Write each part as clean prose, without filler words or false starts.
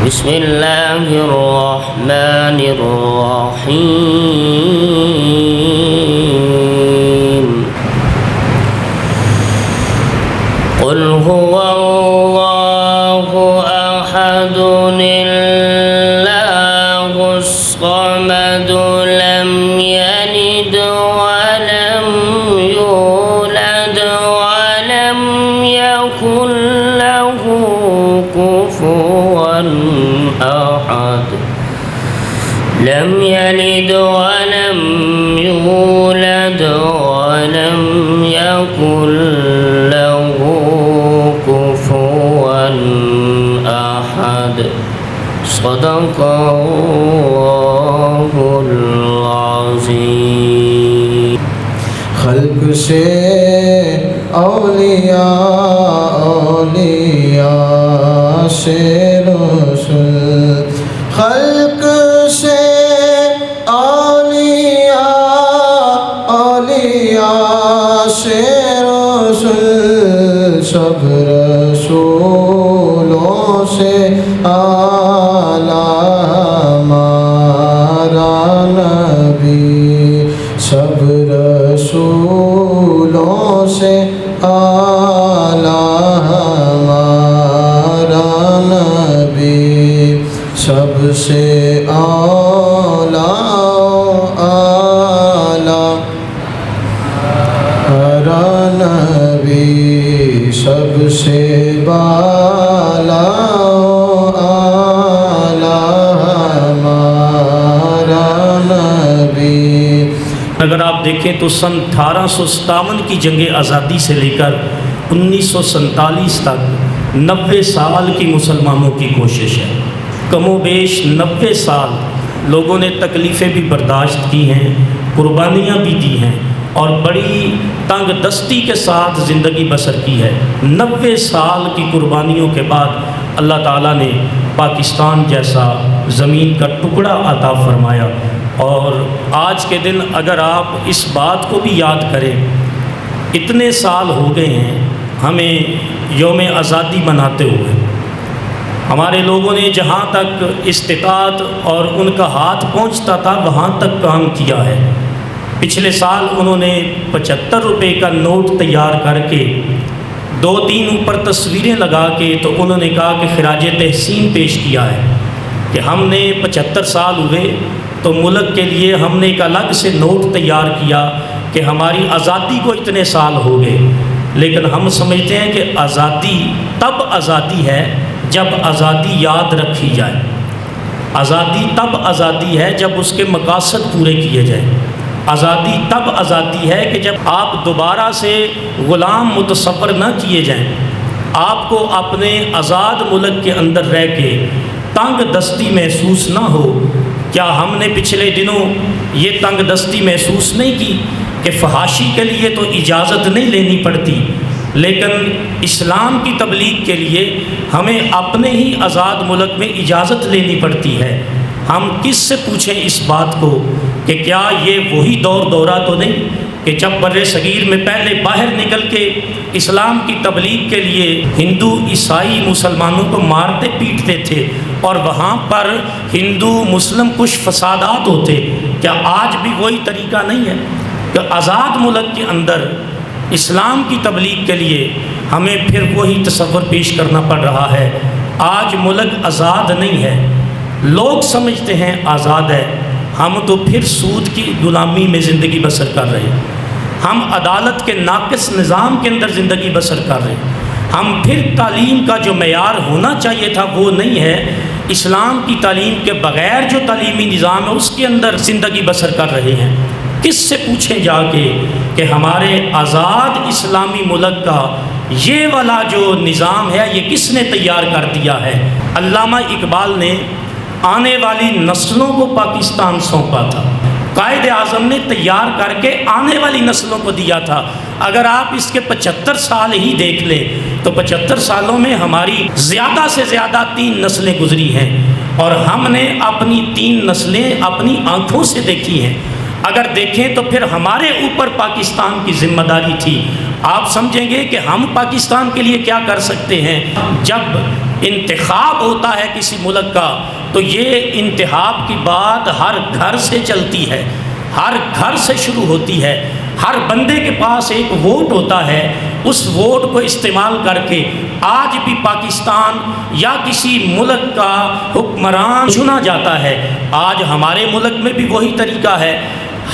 بسم اللہ الرحمن الرحیم قل هو اللہ احد اللہ الصمد لم یلد ولم یولد ولم یکن له کفوا احد لم یلد ولم یولد ولم یکن له کفوا احد صدق اللہ العظیم۔ خلق سے اولیاء، اولیاء سے رسول، خلق سے اولیاء، اولیاء سے رسول، سب رسولوں سے اعلیٰ ہمارا نبی، سب رسولوں سے اعلیٰ ہمارا نبی، سب سے اعلیٰ اعلیٰ ہمارا نبی، سب سے بالا اگر آپ دیکھیں تو سن 1857 کی جنگ آزادی سے لے کر 1947 تک 90 سال کی مسلمانوں کی کوشش ہے۔ کم و بیش 90 سال لوگوں نے تکلیفیں بھی برداشت کی ہیں، قربانیاں بھی دی ہیں اور بڑی تنگ دستی کے ساتھ زندگی بسر کی ہے۔ 90 سال کی قربانیوں کے بعد اللہ تعالیٰ نے پاکستان جیسا زمین کا ٹکڑا عطا فرمایا، اور آج کے دن اگر آپ اس بات کو بھی یاد کریں، اتنے سال ہو گئے ہیں ہمیں یوم آزادی مناتے ہوئے، ہمارے لوگوں نے جہاں تک استطاعت اور ان کا ہاتھ پہنچتا تھا وہاں تک کام کیا ہے۔ پچھلے سال انہوں نے 75 روپے کا نوٹ تیار کر کے 2-3 اوپر تصویریں لگا کے تو انہوں نے کہا کہ خراج تحسین پیش کیا ہے کہ ہم نے 75 سال ہوئے تو ملک کے لیے ہم نے ایک الگ سے نوٹ تیار کیا کہ ہماری آزادی کو اتنے سال ہو گئے، لیکن ہم سمجھتے ہیں کہ آزادی تب آزادی ہے جب آزادی یاد رکھی جائے، آزادی تب آزادی ہے جب اس کے مقاصد پورے کیے جائیں، آزادی تب آزادی ہے کہ جب آپ دوبارہ سے غلام متصور نہ کیے جائیں، آپ کو اپنے آزاد ملک کے اندر رہ کے تنگ دستی محسوس نہ ہو۔ کیا ہم نے پچھلے دنوں یہ تنگ دستی محسوس نہیں کی کہ فحاشی کے لیے تو اجازت نہیں لینی پڑتی، لیکن اسلام کی تبلیغ کے لیے ہمیں اپنے ہی آزاد ملک میں اجازت لینی پڑتی ہے؟ ہم کس سے پوچھیں اس بات کو کہ کیا یہ وہی دورہ تو نہیں کہ جب بر صغیر میں پہلے باہر نکل کے اسلام کی تبلیغ کے لیے ہندو عیسائی مسلمانوں کو مارتے پیٹتے تھے اور وہاں پر ہندو مسلم کچھ فسادات ہوتے، کیا آج بھی وہی طریقہ نہیں ہے کہ آزاد ملک کے اندر اسلام کی تبلیغ کے لیے ہمیں پھر وہی تصور پیش کرنا پڑ رہا ہے؟ آج ملک آزاد نہیں ہے، لوگ سمجھتے ہیں آزاد ہے، ہم تو پھر سود کی غلامی میں زندگی بسر کر رہے ہیں، ہم عدالت کے ناقص نظام کے اندر زندگی بسر کر رہے ہیں، ہم پھر تعلیم کا جو معیار ہونا چاہیے تھا وہ نہیں ہے، اسلام کی تعلیم کے بغیر جو تعلیمی نظام ہے اس کے اندر زندگی بسر کر رہے ہیں۔ کس سے پوچھیں جا کے کہ ہمارے آزاد اسلامی ملک کا یہ والا جو نظام ہے یہ کس نے تیار کر دیا ہے؟ علامہ اقبال نے آنے والی نسلوں کو پاکستان سونپا تھا، قائد اعظم نے تیار کر کے آنے والی نسلوں کو دیا تھا۔ اگر آپ اس کے 75 سال ہی دیکھ لیں تو 75 سالوں میں ہماری زیادہ سے زیادہ 3 نسلیں گزری ہیں، اور ہم نے اپنی 3 نسلیں اپنی آنکھوں سے دیکھی ہیں۔ اگر دیکھیں تو پھر ہمارے اوپر پاکستان کی ذمہ داری تھی۔ آپ سمجھیں گے کہ ہم پاکستان کے لیے کیا کر سکتے ہیں؟ جب انتخاب ہوتا ہے کسی ملک کا تو یہ انتخاب کی بات ہر گھر سے چلتی ہے، ہر گھر سے شروع ہوتی ہے۔ ہر بندے کے پاس ایک ووٹ ہوتا ہے، اس ووٹ کو استعمال کر کے آج بھی پاکستان یا کسی ملک کا حکمران چنا جاتا ہے۔ آج ہمارے ملک میں بھی وہی طریقہ ہے۔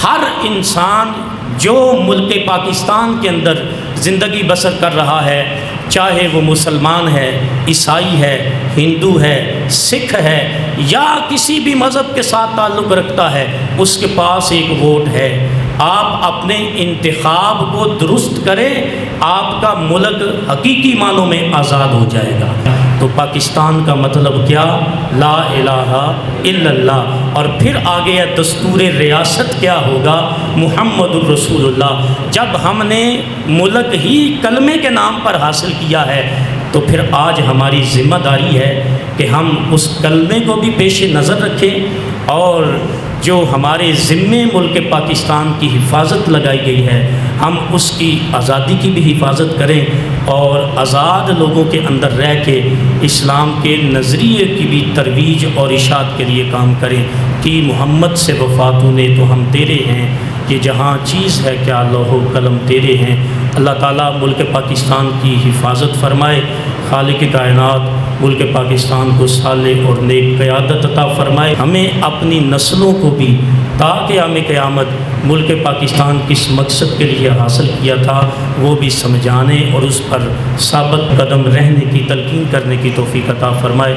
ہر انسان جو ملک پاکستان کے اندر زندگی بسر کر رہا ہے، چاہے وہ مسلمان ہے، عیسائی ہے، ہندو ہے، سکھ ہے یا کسی بھی مذہب کے ساتھ تعلق رکھتا ہے، اس کے پاس ایک ووٹ ہے۔ آپ اپنے انتخاب کو درست کریں، آپ کا ملک حقیقی معنوں میں آزاد ہو جائے گا۔ تو پاکستان کا مطلب کیا؟ لا الہ الا اللہ۔ اور پھر آگے دستور ریاست کیا ہوگا؟ محمد الرسول اللہ۔ جب ہم نے ملک ہی کلمے کے نام پر حاصل کیا ہے تو پھر آج ہماری ذمہ داری ہے کہ ہم اس کلمے کو بھی پیش نظر رکھیں اور جو ہمارے ذمے ملک پاکستان کی حفاظت لگائی گئی ہے ہم اس کی آزادی کی بھی حفاظت کریں اور آزاد لوگوں کے اندر رہ کے اسلام کے نظریے کی بھی ترویج اور اشاعت کے لیے کام کریں کہ محمد سے وفاتوں نے تو ہم تیرے ہیں، کہ جہاں چیز ہے کیا لوح و قلم تیرے ہیں۔ اللہ تعالیٰ ملک پاکستان کی حفاظت فرمائے، خالق کائنات ملک پاکستان کو صالح اور نیک قیادت عطا فرمائے۔ ہمیں اپنی نسلوں کو بھی تا قیام قیامت ملک پاکستان کس مقصد کے لیے حاصل کیا تھا وہ بھی سمجھانے اور اس پر ثابت قدم رہنے کی تلقین کرنے کی توفیق عطا فرمائے۔